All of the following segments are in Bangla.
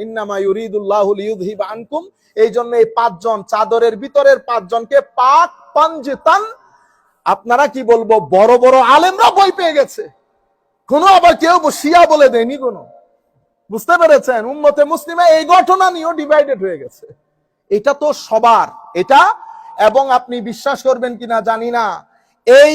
ইন্নামা ইউরিদুল্লাহু লিইউযহিবা আনকুম, এই জন্য এই পাঁচজন চাদরের ভিতরের পাঁচজনকে পাক পাঞ্জিতান, আপনারা কি বলবো, বড় বড় আলেমরা বই পেয়ে গেছে, কোনো আবার কেউ শিয়া বলে দেয়নি কোনো, বুঝতে পেরেছেন? উম্মতে মুসলিমে এই ঘটনা নিয়েও ডিভাইডেড হয়ে গেছে। এটা তো সবার এটা, এবং আপনি বিশ্বাস করবেন কিনা জানি না, এই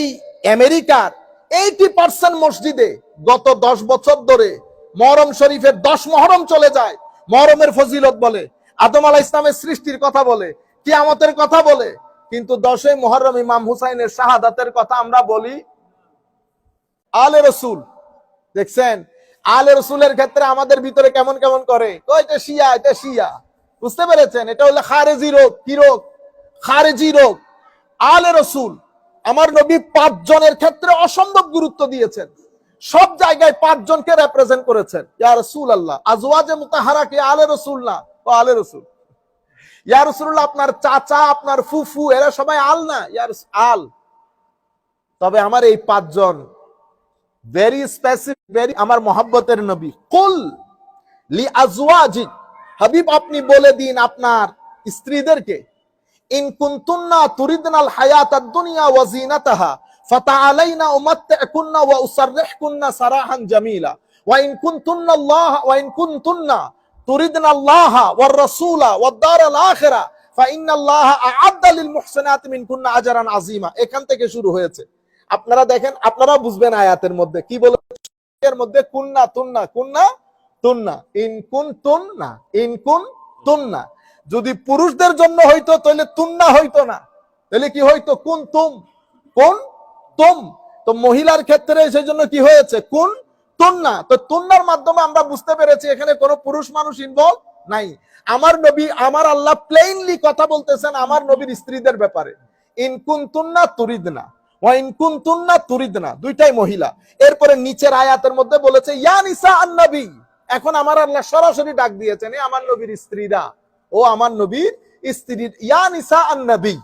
আমেরিকার 80% মসজিদে গত 10 বছর ধরে মহরম শরীফের 10 মহরম চলে যায়, মহরমের ফজিলত বলে, আদম আলাইহিস সালামের সৃষ্টির কথা বলে, কিয়ামতের কথা বলে, কিন্তু 10ই মুহররম ইমাম হুসাইনের শাহাদাতের কথা আমরা বলি। আলে রসুল দেখছেন, আলে রসুলের ক্ষেত্রে আমাদের ভিতরে কেমন কেমন করে, এটা শিয়া, এটা শিয়া, বুঝতে পেরেছেন? এটা হলো খারেজি রোগ। কি রোগ? খারেজি রোগ। আলে রসুল, আমার নবী 5 জনের ক্ষেত্রে অসম্ভব গুরুত্ব দিয়েছেন, সব জায়গায় 5 জনকে রিপ্রেজেন্ট করেছেন। ইয়া রাসূলুল্লাহ, আজওয়াজে মুতাহারা কি আলে রসুল না? ও আলে রসুল। ইয়া রাসূলুল্লাহ, আপনার চাচা, আপনার ফুফু, এরা সবাই আল না? ইয়া আল। তবে আমার এই 5 জন ভেরি স্পেসিফিক, ভেরি আমার মহব্বতের নবী। কুল লি আজওয়াজিক, হাবিব আপনি বলে দিন আপনার স্ত্রীদেরকে, ইন কুনতুন্না তুরিদনাল হায়াতাদ দুনিয়া ওয়া জিনাতাহা ফাতাআলাইনা উমাত্তিকুন্না ওয়া উসাররিহকুন্না সারাহান জামিলা ওয়া ইন কুনতুন্না তুরিদনা আল্লাহ ওয়ার রাসূলা ওয়াদ দারাল আখিরা ফাইন্নাল্লাহা আ'আদ্দা লিল মুহসিনাতি মিনকুন্না আজরান আযীমা। এখান থেকে শুরু হয়েছে। আপনারা দেখেন, আপনারা বুঝবেন আয়াতের মধ্যে কি বলেছে, এর মধ্যে কুন্না তুন্না, কুন্না তুন্না, ইন কুনতুন্না, ইন কুনতুন্না। যদি পুরুষদের জন্য হইতো তাহলে তুন্না হইতো না, তাহলে কি হইতো? কুনতুম, কুনতুম। তো মহিলার ক্ষেত্রে সেই জন্য কি হয়েছে? কুন তুন্না। তো তুন্নার মাধ্যমে আমরা বুঝতে পেরেছি এখানে কোনো পুরুষ মানুষ ইনভলভ নাই। আমার নবী, আমার আল্লাহ প্লেইনলি কথা বলতেছেন আমার নবীর স্ত্রীদের ব্যাপারে, ইন কুনতুন্না তুরিদনা ওয়া ইন কুনতুন্না তুরিদনা, দুইটাই মহিলা। এরপরে নিচের আয়াতের মধ্যে বলেছে ইয়া নিসা আন-নবী। এখন আমার আল্লাহ সরাসরি ডাক দিয়েছেন, এ আমার নবীর স্ত্রীরা, ও আমার নবীর স্ত্রী, ইয়া নিসা আন-নবী।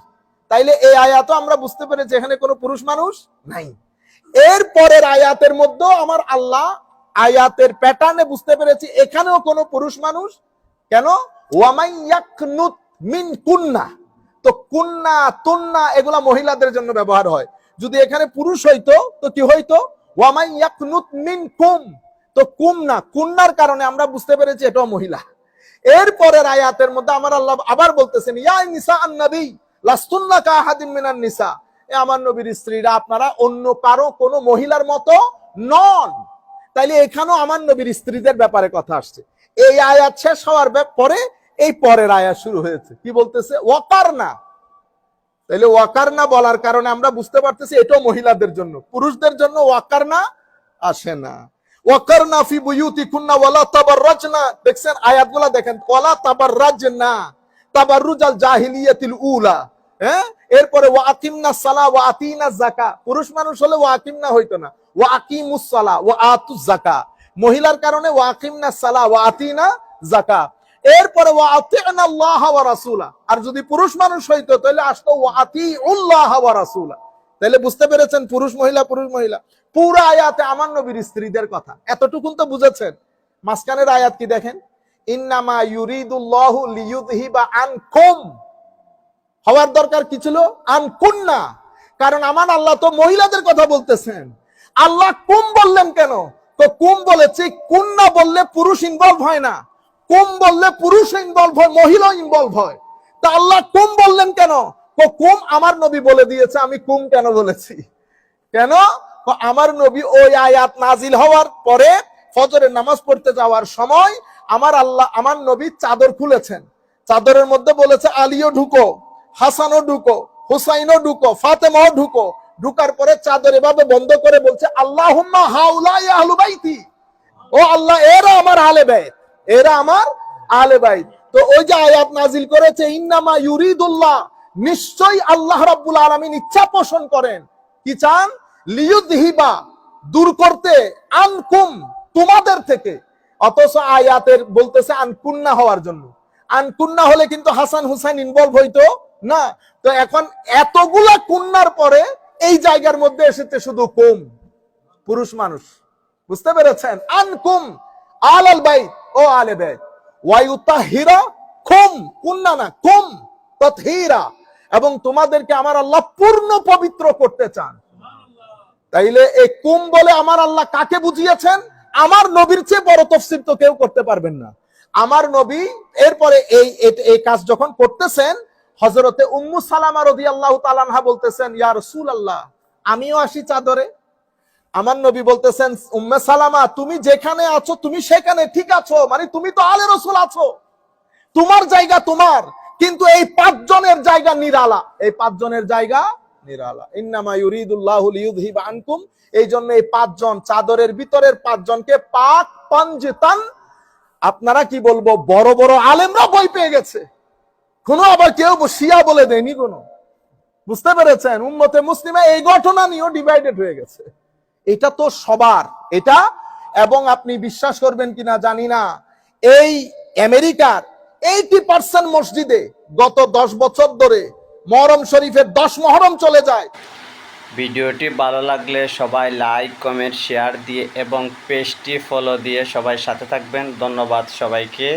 তাইলে এই আয়াতও আমরা বুঝতে পেরেছি এখানে কোনো পুরুষ মানুষ নাই। এরপরের আয়াতের মধ্যে আমার আল্লাহ আয়াতের প্যাটার্নে বুঝতে পেরেছি এখানেও কোনো পুরুষ মানুষ। কেন? ওয়ামাই ইয়াকনুত মিন কুন্না। তো কুন্না তুন্না এগুলা মহিলাদের জন্য ব্যবহার হয়। যদি এখানে পুরুষ হইতো তো কি হইতো? ওয়ামাই ইয়াকনুত মিন কুম। তো কুম না, কুন্নার কারণে আমরা বুঝতে পেরেছি এটাও মহিলা। এরপরের আয়াতের মধ্যে আমার আল্লাহ আবার বলতেছেন ইয়া নিসা আন-নবী লাস্তুন্না কাআহাদিন মিনান নিসা, এ আমার নবীর স্ত্রীরা আপনারা অন্য কারো কোনো মহিলার মতো নন। তাইলে এখানেও আমার নবীর স্ত্রীদের ব্যাপারে কথা আসছে। এই আয়াত শেষ হওয়ার পরে এই পরের আয়াত শুরু হয়েছে, কি বলতেছে? ওয়াকারনা। তাইলে ওয়াকারনা বলার কারণে আমরা বুঝতে পারতেছি এটাও মহিলাদের জন্য, পুরুষদের জন্য ওয়াকারনা আসে না। ওয়াকারনা ফি বুয়ুতিকুন্না ওয়ালা তাবাররাজনা। দেখছেন আয়াতগুলো দেখেন, ওয়ালা তাবাররাজনা তাবাররুজাল জাহিলিয়াতিল উলা। হ্যাঁ, এরপরে ওয়া আকিমনাস সালাহ ওয়া আতিনাজ যাকাত। পুরুষ মানুষ হলে ওয়া আকিমনা হইতো না, ওয়া আকিমুস সালাহ ওয়া আতুজ যাকাত। মহিলার কারণে ওয়া আকিমনাস সালাহ ওয়া আতিনা যাকাত। এরপরে ওয়া আতিনাল্লাহ ওয়া রাসূলা। আর যদি পুরুষ মানুষ হইতো তাহলে আসতো ওয়া আতিউল্লাহ ওয়া রাসূলা। তাহলে বুঝতে পেরেছেন পুরুষ মহিলা, পুরুষ মহিলা। পুরো আয়াতে আমার নবীর স্ত্রীদের কথা, এতটুকুন তো বুঝেছেন। মাঝখানের আয়াত কি দেখেন, ইন্নামা ইউরিদুল্লাহু লিইউযহিবা আনকুম। হওয়ার দরকার কি ছিল? আনকুন্না। কারণ আমার আল্লাহ তো মহিলাদের কথা বলতেছেন। আল্লাহ কুম বললেন কেন? তো কুম বলেছি, কুন্না বললে পুরুষ ইনভলভ হয় না, কুম বললে পুরুষ ইনভলভ হয়, মহিলা ইনভলভ হয়। তা আল্লাহ কুম বললেন কেন? তো কুম আমার নবী বলে দিয়েছে, আমি কুম কেন বলেছি? কেন? আমার নবী ওই আয়াত নাজিল হওয়ার পরে ফজরের নামাজ পড়তে যাওয়ার সময় আমার আল্লাহ, আমার নবী চাদর খুলেছেন, চাদরের মধ্যে বলেছে আলীও ঢুকো, হাসানও ঢুকো, হুসাইনও ঢুকো, ফাতেমাও ঢুকো। ঢুকার পরে চাদর এভাবে বন্ধ করে বলছে আল্লাহুম্মা হাউলাই আহলু বাইতি, ও আল্লাহ এরা আমার আহলে বাইত, এরা আমার আহলে বাইত। তো ওই যে আয়াত নাজিল করেছে ইন্নামা ইউরিদুল্লাহ, নিশ্চয়ই আল্লাহ রাব্বুল আলামিন ইচ্ছা পোষণ করেন, কি চান? লিইউযহিবা, দূর করতে, আনকুম, তোমাদের থেকে। অথচ আয়াতের বলতেছে আনকুন্না হওয়ার জন্য। আনকুন্না হলে কিন্তু হাসান হুসাইন ইনভলভ হইতো না। তো এখন এতগুলা কুন্নার পরে এই জায়গার মধ্যে এসেছে শুধু কুম, পুরুষ মানুষ। বুঝতে পেরেছেন? আনকুম আলাল বাইত, ও আলে বাইত। ওয়ায়ুতাহিরা কুম, কুন্না না কুম তাতহীরা, এবং তোমাদেরকে আমার আল্লাহ পূর্ণ পবিত্র করতে চান। তাইলে এই কুম বলে আমার আল্লাহ কাকে বুঝিয়েছেন? আমার নবীর চেয়ে বড় তাফসীর তো কেউ করতে পারবেন না। আমার নবী এরপরে এই কাজ যখন করতেছেন, হযরতে উম্মু সালামা রাদিয়াল্লাহু তাআলা আনহা বলতেছেন, ইয়া রাসূলুল্লাহ, আমিও আসি চাদরে। আমার নবী বলতেছেন, উম্মে সালামা, তুমি যেখানে আছো তুমি সেখানে ঠিক আছো, মানে তুমি তো আলে রাসূল আছো, তোমার জায়গা তোমার, কিন্তু এই 5 জনের জায়গা নিরালা, এই 5 জনের জায়গা নিরালা। ইন্নামা ইউরিদুল্লাহু লিইউযহিবা আনকুম, এই জন্য এই 5 জন চাদরের ভিতরের 5 জনকে পাক পাঞ্জিতান, আপনারা কি বলবো, বড় বড় আলেমরা বই পেয়ে গেছে, কোনো আবার কেউ শিয়া বলে দেয়নি কোনো। বুঝতে পেরেছেন? উম্মতে মুসলিমে এই ঘটনা নিয়েও ডিভাইডেড হয়ে গেছে। এটা তো সবার এটা, এবং আপনি বিশ্বাস করবেন কিনা জানি না, এই আমেরিকার 80% মসজিদে গত 10 বছর ধরে মুহররম শরীফের 10 মুহররম চলে যায়। ভিডিওটি ভালো লাগলে সবাই লাইক, কমেন্ট, শেয়ার দিয়ে এবং পেজটি ফলো দিয়ে সবাই সাথে থাকবেন। ধন্যবাদ সবাইকে।